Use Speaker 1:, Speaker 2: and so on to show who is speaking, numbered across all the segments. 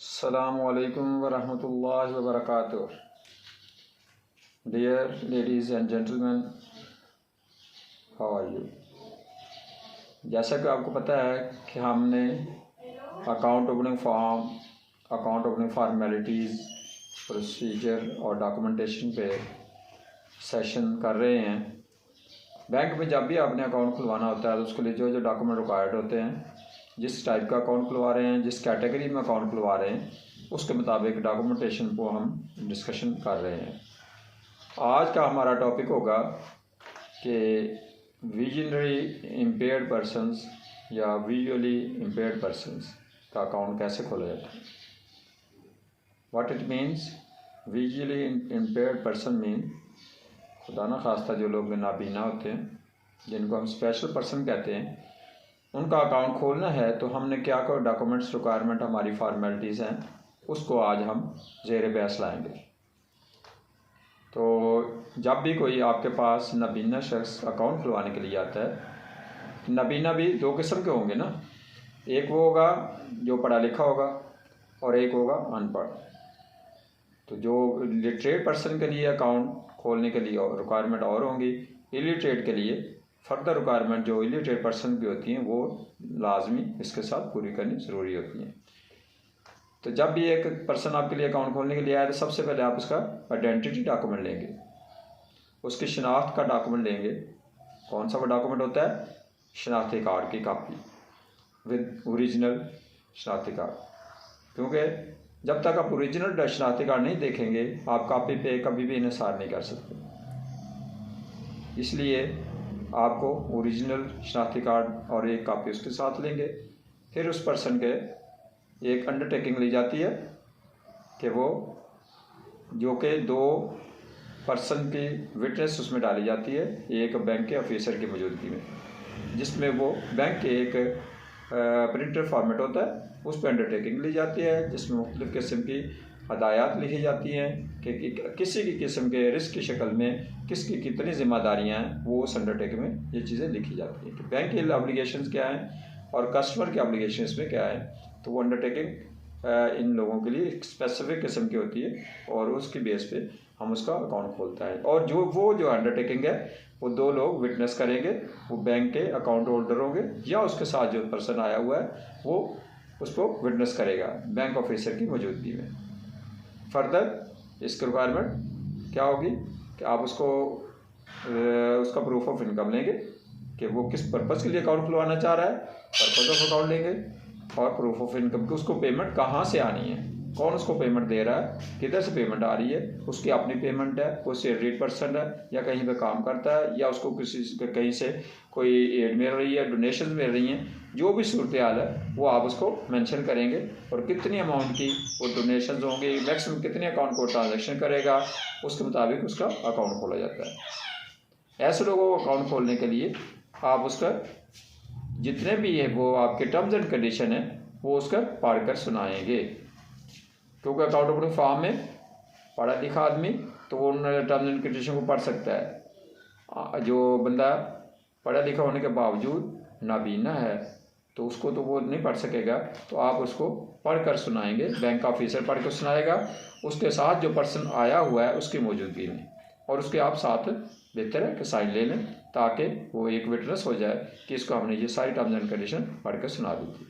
Speaker 1: Assalamualaikum warahmatullahi wabarakatuh. Dear ladies and gentlemen, how are you? जैसा कि आपको पता है कि हमने account opening form, account opening formalities, procedure और डॉक्यूमेंटेशन पे सेशन कर रहे हैं। बैंक में जब भी आपने अकाउंट खुलवाना होता है तो उसके लिए जो जो डॉक्यूमेंट रिक्वायर्ड होते हैं, जिस टाइप का अकाउंट खुलवा रहे हैं, जिस कैटेगरी में अकाउंट खुलवा रहे हैं, उसके मुताबिक डॉक्यूमेंटेशन को हम डिस्कशन कर रहे हैं। आज का हमारा टॉपिक होगा कि विजनरी इम्पेयर्ड पर्सनस या विजुअली इम्पेयर्ड पर्सनस का अकाउंट कैसे खोला जाता है। What it means visually impaired person mean खुदा न खास्ता जो लोग नाबीना होते हैं, जिनको हम स्पेशल पर्सन कहते हैं, उनका अकाउंट खोलना है तो हमने क्या क्या डॉक्यूमेंट्स रिक्वायरमेंट हमारी फॉर्मेलिटीज़ हैं, उसको आज हम ज़ेर बहस लाएंगे। तो जब भी कोई आपके पास नबीना शख्स अकाउंट खुलवाने के लिए आता है, नबीना भी दो किस्म के होंगे ना, एक वो होगा जो पढ़ा लिखा होगा और एक होगा अनपढ़। तो जो लिटरेट पर्सन के लिए अकाउंट खोलने के लिए रिक्वायरमेंट और होंगी, इलिटरेट के लिए फर्दर रिक्वायरमेंट जो इलिटरेट पर्सन की होती हैं वो लाजमी इसके साथ पूरी करनी ज़रूरी होती हैं। तो जब भी एक पर्सन आपके लिए अकाउंट खोलने के लिए आए तो सबसे पहले आप उसका आइडेंटिटी डॉक्यूमेंट लेंगे, उसकी शनाख्त का डॉक्यूमेंट लेंगे। कौन सा वो डॉक्यूमेंट होता है? शनाख्ती कार्ड की कापी विद ओरिजिनल शनाख्ती कार्ड। क्योंकि जब तक आप ओरिजिनल शनाख्ती कार्ड नहीं देखेंगे आप कापी पे कभी भी इन्हिसार नहीं कर सकते। इसलिए आपको ओरिजिनल शनाख्ती कार्ड और एक कापी उसके साथ लेंगे। फिर उस पर्सन के एक अंडरटेकिंग ली जाती है कि वो जो कि दो पर्सन की विटनेस उसमें डाली जाती है, एक बैंक के ऑफिसर की मौजूदगी में, जिसमें वो बैंक के एक प्रिंटर फॉर्मेट होता है, उस पर अंडरटेकिंग ली जाती है, जिसमें मुख्तलिफ़ किस्म की हदायत लिखी जाती हैं कि किसी की किस्म के रिस्क की शक्ल में किसकी कितनी ज़िम्मेदारियाँ हैं, वो उस अंडरटेकिंग में ये चीज़ें लिखी जाती हैं कि बैंक की ऑब्लिगेशंस क्या हैं और कस्टमर की ऑब्लिगेशन इसमें क्या है। तो वो अंडरटेकिंग इन लोगों के लिए एक स्पेसिफिक किस्म की होती है और उसकी बेस पे हम उसका अकाउंट खोलता है। और जो अंडरटेकिंग है वो दो लोग विटनेस करेंगे, वो बैंक के अकाउंट होल्डर होंगे या उसके साथ जो पर्सन आया हुआ है वो उसको विटनेस करेगा बैंक ऑफिसर की मौजूदगी में। फर्दर इसकी रिक्वायरमेंट क्या होगी कि आप उसका प्रूफ ऑफ इनकम लेंगे कि वो किस पर्पज़ के लिए अकाउंट खुलवाना चाह रहा है, पर्पज़ ऑफ अकाउंट लेंगे, और प्रूफ ऑफ इनकम की उसको पेमेंट कहाँ से आनी है, कौन उसको पेमेंट दे रहा है, किधर से पेमेंट आ रही है, उसकी अपनी पेमेंट है, वो सैलरीड पर्सन है या कहीं पे काम करता है या उसको किसी कहीं से कोई एड मिल रही है, डोनेशन मिल रही हैं, जो भी सूरत हाल है वो आप उसको मेंशन करेंगे और कितनी अमाउंट की वो डोनेशन होंगे, मैक्सिमम कितने अकाउंट को ट्रांजेक्शन करेगा, उसके मुताबिक उसका अकाउंट खोला जाता है। ऐसे लोगों को अकाउंट खोलने के लिए आप उसका जितने भी है वो आपके टर्म्स एंड कंडीशन है वो उसका पढ़ कर सुनाएंगे। क्योंकि अकाउंट ओपनिंग फॉर्म में पढ़ा लिखा आदमी तो वो उन टर्म्स एंड कंडीशन को पढ़ सकता है। जो बंदा पढ़ा लिखा होने के बावजूद नाबीना है तो उसको तो वो नहीं पढ़ सकेगा, तो आप उसको पढ़ कर सुनाएंगे, बैंक का ऑफिसर पढ़ कर सुनाएगा उसके साथ जो पर्सन आया हुआ है उसकी मौजूदगी में, और उसके आप साथ बेहतर है कि साइन ले लें ताकि वो एक विटनेस हो जाए कि इसको हमने ये सारी टर्म्स एंड कंडीशन पढ़ कर सुना दी थी।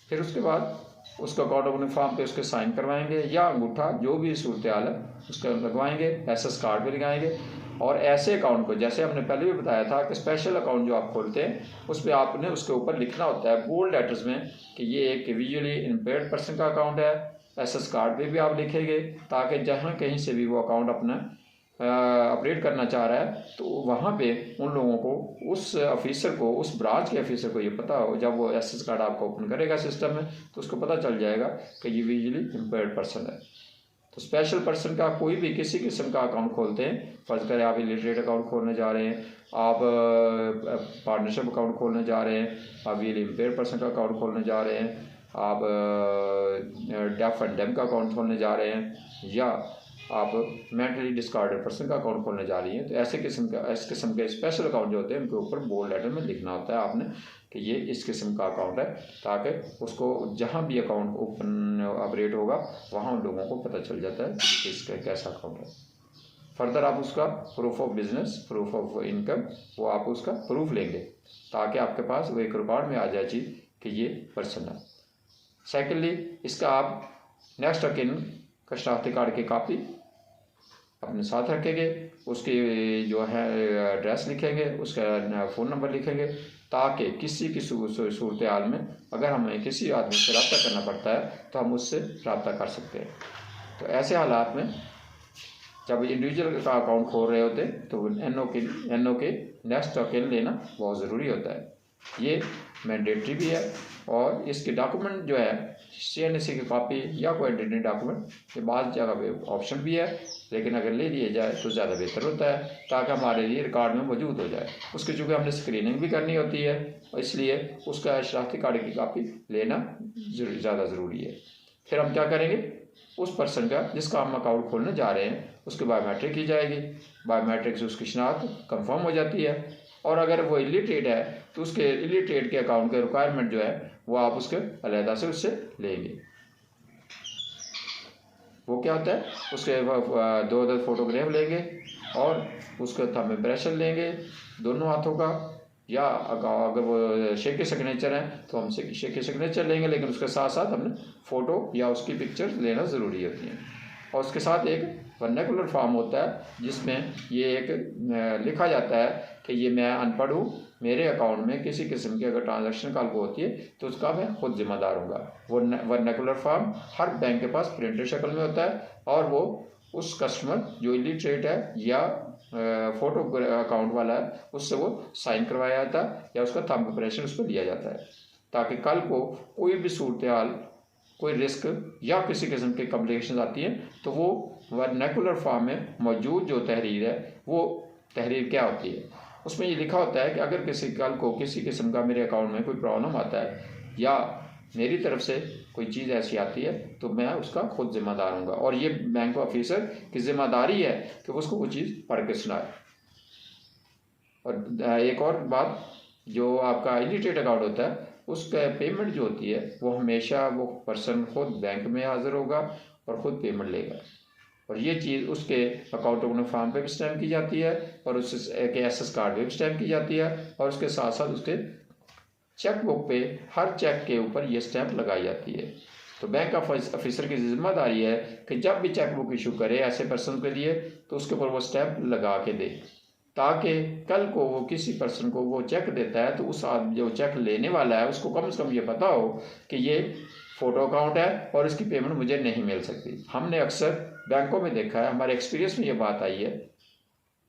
Speaker 1: फिर उसके बाद उसका अकाउंट ओपनिंग फॉर्म पे उसके साइन करवाएंगे या अंगूठा जो भी सूरत हाल है उसका लगवाएंगे, एसएस कार्ड भी लगाएंगे। और ऐसे अकाउंट को जैसे हमने पहले भी बताया था कि स्पेशल अकाउंट जो आप खोलते हैं उस पर आपने उसके ऊपर लिखना होता है बोल्ड लेटर्स में कि ये एक विजुअली इम्पेयर्ड पर्सन का अकाउंट है। एसएस कार्ड पे भी आप लिखेंगे ताकि जहाँ कहीं से भी वो अकाउंट अपना ऑपरेट करना चाह रहा है तो वहाँ पे उन लोगों को, उस ऑफिसर को, उस ब्रांच के ऑफिसर को ये पता हो, जब वो एसएस कार्ड आपको ओपन करेगा सिस्टम में तो उसको पता चल जाएगा कि ये विजुअली इम्पेयर्ड पर्सन है। तो स्पेशल पर्सन का कोई भी किसी किस्म का अकाउंट खोलते हैं, फर्ज करें आप इलिटरेट अकाउंट खोलने जा रहे हैं, आप पार्टनरशिप अकाउंट खोलने जा रहे हैं, आप विजुअली इम्पेयर्ड पर्सन का अकाउंट खोलने जा रहे हैं, आप डेफ एंड डेम का अकाउंट खोलने जा रहे हैं, या आप मेंटली डिस्कार्डेड पर्सन का अकाउंट खोलने जा रही हैं, तो इस किस्म के स्पेशल अकाउंट जो होते हैं उनके ऊपर बोल्ड लेटर में लिखना होता है आपने कि ये इस किस्म का अकाउंट है, ताकि उसको जहाँ भी अकाउंट ओपन ऑपरेट होगा वहाँ उन लोगों को पता चल जाता है कि इसका कैसा अकाउंट है। फर्दर आप उसका proof of business, proof of income, वो आप उसका प्रूफ लेंगे ताकि आपके पास वो एक रिकॉर्ड में आ जाए चीज़ कि ये पर्सन है। सेकेंडली, इसका आप नेक्स्ट ऑफ किन का शनाख्ती कार्ड की कापी अपने साथ रखेंगे, उसकी जो है एड्रेस लिखेंगे, उसका फ़ोन नंबर लिखेंगे, ताकि किसी की सूरत हाल में अगर हमें किसी आदमी से रब्ता करना पड़ता है तो हम उससे रब्ता कर सकते हैं। तो ऐसे हालात में जब इंडिविजुअल का अकाउंट खोल रहे होते तो एन.ओ. के नेक्स्ट ऑफ किन लेना बहुत ज़रूरी होता है। ये मैंडेटरी भी है और इसके डॉक्यूमेंट जो है CNC की कॉपी या कोई आइडेंटिटी डॉक्यूमेंट, ये बाज़ जगह पे ऑप्शन भी है, लेकिन अगर ले लिए जाए तो ज़्यादा बेहतर होता है ताकि हमारे लिए रिकॉर्ड में मौजूद हो जाए। उसकी चूँकि हमने स्क्रीनिंग भी करनी होती है और इसलिए उसका शनाख्ती कार्ड की कापी लेना ज़्यादा ज़रूरी है। फिर हम क्या करेंगे, उस पर्सन का जिसका हम अकाउंट खोलने जा रहे हैं उसकी बायोमेट्रिक की जाएगी। बायोमेट्रिक से उसकी शनाख्त कंफर्म हो जाती है और अगर वो इलिटरेट है तो उसके इलिटरेट के अकाउंट के रिक्वायरमेंट जो है वो आप उसके अलहदा से उससे लेंगे। वो क्या होता है, उसके 2 फोटोग्राफ लेंगे और उसका थंब इम्प्रेशन लेंगे दोनों हाथों का, या अगर वो शेकी सिग्नेचर है तो हम शेकी सिग्नेचर लेंगे, लेकिन उसके साथ साथ हमने फ़ोटो या उसकी पिक्चर लेना ज़रूरी होती है। और उसके साथ एक वर्नाकुलर फॉर्म होता है जिसमें ये एक लिखा जाता है कि ये मैं अनपढ़ हूँ, मेरे अकाउंट में किसी किस्म की अगर ट्रांजैक्शन कल को होती है तो उसका मैं खुद जिम्मेदार हूँगा। वो वर्नाकुलर फॉर्म हर बैंक के पास प्रिंटेड शक्ल में होता है और वो उस कस्टमर जो इलिटरेट है या फोटो अकाउंट वाला है उससे वो साइन करवाया जाता है या उसका थंब इम्प्रेशन उस पर लिया जाता है, ताकि कल को कोई भी सूरत हाल, कोई रिस्क या किसी किस्म की कॉम्प्लिकेशन आती है तो वो वर्नाकुलर फॉर्म में मौजूद जो तहरीर है वो तहरीर क्या होती है, उसमें ये लिखा होता है कि अगर कल को किसी किस्म का मेरे अकाउंट में कोई प्रॉब्लम आता है या मेरी तरफ से कोई चीज़ ऐसी आती है तो मैं उसका खुद जिम्मेदार हूँगा। और ये बैंक ऑफिसर की जिम्मेदारी है कि उसको वो चीज़ पढ़ के सुनाए। और एक और बात, जो आपका इलिटरेट अकाउंट होता है उसका पेमेंट जो होती है वो हमेशा वो पर्सन खुद बैंक में हाजिर होगा और ख़ुद पेमेंट लेगा, और ये चीज़ उसके अकाउंट ओपनिंग फॉर्म पे भी स्टैम्प की जाती है और उसके SS कार्ड पे भी स्टैम्प की जाती है और उसके साथ साथ उसके चेक बुक पे हर चेक के ऊपर ये स्टैम्प लगाई जाती है। तो बैंक ऑफिसर की जिम्मेदारी है कि जब भी चेक बुक इशू करे ऐसे पर्सन के लिए तो उसके ऊपर वो स्टैम्प लगा के दे, ताकि कल को वो किसी पर्सन को वो चेक देता है तो उस आदमी जो चेक लेने वाला है उसको कम से कम ये पता हो कि ये फ़ोटो अकाउंट है और इसकी पेमेंट मुझे नहीं मिल सकती। हमने अक्सर बैंकों में देखा है, हमारे एक्सपीरियंस में ये बात आई है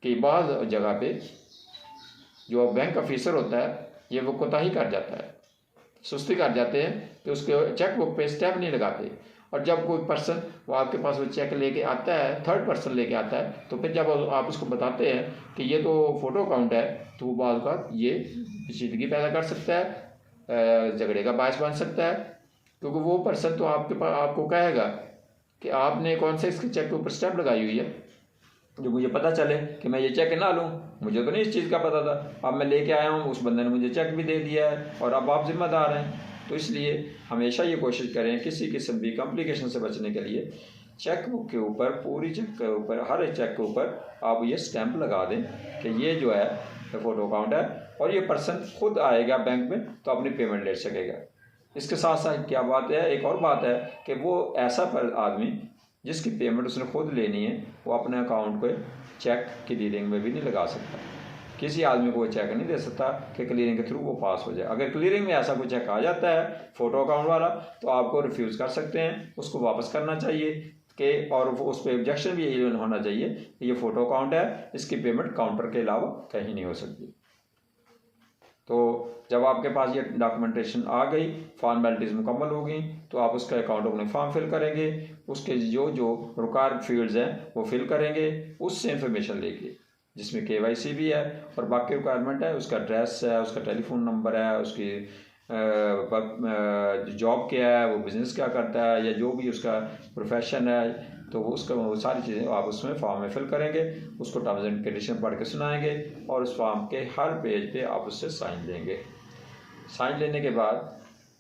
Speaker 1: कि बाज़ जगह पे जो बैंक ऑफिसर होता है ये वो कोताही कर जाता है, सुस्ती कर जाते हैं कि उसके चेक बुक पे स्टैम्प नहीं लगाते, और जब कोई पर्सन वो आपके पास वो चेक लेके आता है, थर्ड पर्सन लेके आता है, तो फिर जब आप उसको बताते हैं कि ये तो फ़ोटो अकाउंट है तो वो बात का ये पेचीदगी पैदा कर सकता है, झगड़े का बायस बन सकता है, क्योंकि वो पर्सन तो आपको कहेगा कि आपने कौन से इसके चेक के ऊपर स्टैम्प लगाई हुई है, जो मुझे पता चले कि मैं ये चेक ना लूँ, मुझे तो नहीं इस चीज़ का पता था, अब मैं लेके आया हूँ, उस बंदे ने मुझे चेक भी दे दिया है और अब आप जिम्मेदार हैं। तो इसलिए हमेशा ये कोशिश करें किसी किस्म की कॉम्प्लिकेशन से बचने के लिए चेक बुक के ऊपर, पूरी चेक के ऊपर, हर एक चेक के ऊपर आप ये स्टैम्प लगा दें कि ये जो है फ़ोटो अकाउंट है, और ये पर्सन खुद आएगा बैंक में तो अपनी पेमेंट ले सकेगा। इसके साथ साथ क्या बात है, एक और बात है कि वो ऐसा आदमी जिसकी पेमेंट उसने खुद लेनी है वो अपने अकाउंट पे चेक क्लियरिंग में भी नहीं लगा सकता, किसी आदमी को वो चेक नहीं दे सकता कि क्लियरिंग के थ्रू वो पास हो जाए। अगर क्लियरिंग में ऐसा कोई चेक आ जाता है फ़ोटो अकाउंट वाला तो आपको रिफ्यूज़ कर सकते हैं, उसको वापस करना चाहिए कि, और उस पर ऑब्जेक्शन भी यही होना चाहिए कि ये फ़ोटो अकाउंट है, इसकी पेमेंट काउंटर के अलावा कहीं नहीं हो सकती। तो जब आपके पास ये डॉक्यूमेंटेशन आ गई, फॉर्मेलिटीज़ मुकम्मल हो गई, तो आप उसका अकाउंट अपने फॉर्म फिल करेंगे, उसके जो रिक्वायर्ड फील्ड्स हैं वो फिल करेंगे, उससे इंफॉर्मेशन लेके जिसमें KYC भी है और बाकी रिक्वायरमेंट है, उसका एड्रेस है, उसका टेलीफोन नंबर है, उसकी जॉब क्या है, वो बिज़नेस क्या करता है, या जो भी उसका प्रोफेशन है, तो उसका वो सारी चीज़ें आप उसमें फॉर्म में फिल करेंगे, उसको टर्म्स एंड कंडीशन पढ़ के सुनाएंगे और उस फॉर्म के हर पेज पे आप उससे साइन लेंगे। साइन लेने के बाद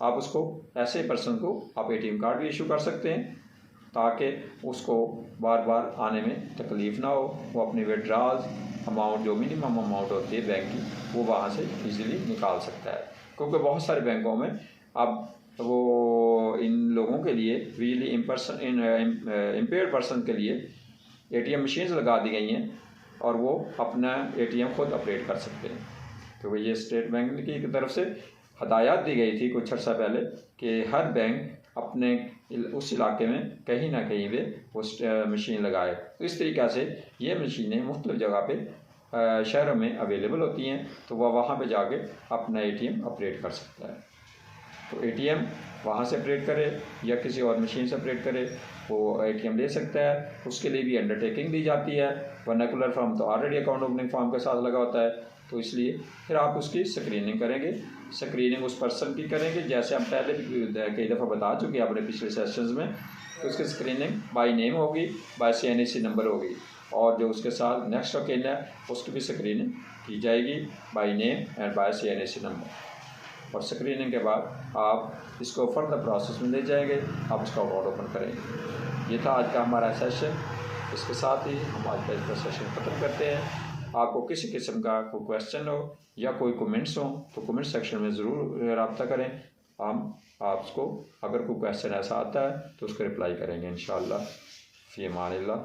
Speaker 1: आप उसको ऐसे पर्सन को आप ATM कार्ड भी इशू कर सकते हैं ताकि उसको बार बार आने में तकलीफ़ ना हो, वो अपनी विड्रॉल्स अमाउंट जो मिनिमम अमाउंट होती है बैंक की वो वहाँ से इजीली निकाल सकता है। क्योंकि बहुत सारे बैंकों में अब वो इन लोगों के लिए विजुअली इम्पेयर्ड पर्सन के लिए ATM मशीन्स लगा दी गई हैं और वो अपना ATM खुद ऑपरेट कर सकते हैं। क्योंकि ये स्टेट बैंक की तरफ से हदायत दी गई थी कुछ अर्सा पहले कि हर बैंक अपने उस इलाके में कहीं ना कहीं पे वो मशीन लगाए। तो इस तरीक़ा से ये मशीनें मुख्तलिफ़ जगह पे शहरों में अवेलेबल होती हैं, तो वह वहाँ पे जाके अपना ATM ऑपरेट कर सकता है। तो ATM वहाँ से ऑपरेट करे या किसी और मशीन से ऑपरेट करे, वो ATM ले सकता है। उसके लिए भी अंडरटेकिंग दी जाती है, वर्नाकुलर फॉर्म तो ऑलरेडी अकाउंट ओपनिंग फॉर्म के साथ लगा होता है, तो इसलिए फिर आप उसकी स्क्रीनिंग करेंगे। स्क्रीनिंग उस पर्सन की करेंगे जैसे हम पहले भी कई दफ़ा बता चुके हैं अपने पिछले सेशंस में, तो उसकी स्क्रीनिंग बाय नेम होगी, बाय CNAC नंबर होगी, और जो उसके साथ नेक्स्ट ऑफ किन है उसकी भी स्क्रीनिंग की जाएगी by name and by CNAC number. और स्क्रीनिंग के बाद आप इसको फर्दर प्रोसेस में ले जाएंगे, आप उसका अकाउंट ओपन करेंगे। ये था आज का हमारा सेशन। इसके साथ ही हम आज का सेशन ख़त्म करते हैं। आपको किसी किस्म का कोई क्वेश्चन हो या कोई कमेंट्स हो तो कमेंट सेक्शन में ज़रूर रब्ता करें। हम आपको अगर कोई क्वेश्चन ऐसा आता है तो उसको रिप्लाई करेंगे इंशाअल्लाह। फ़ी अमानिल्लाह।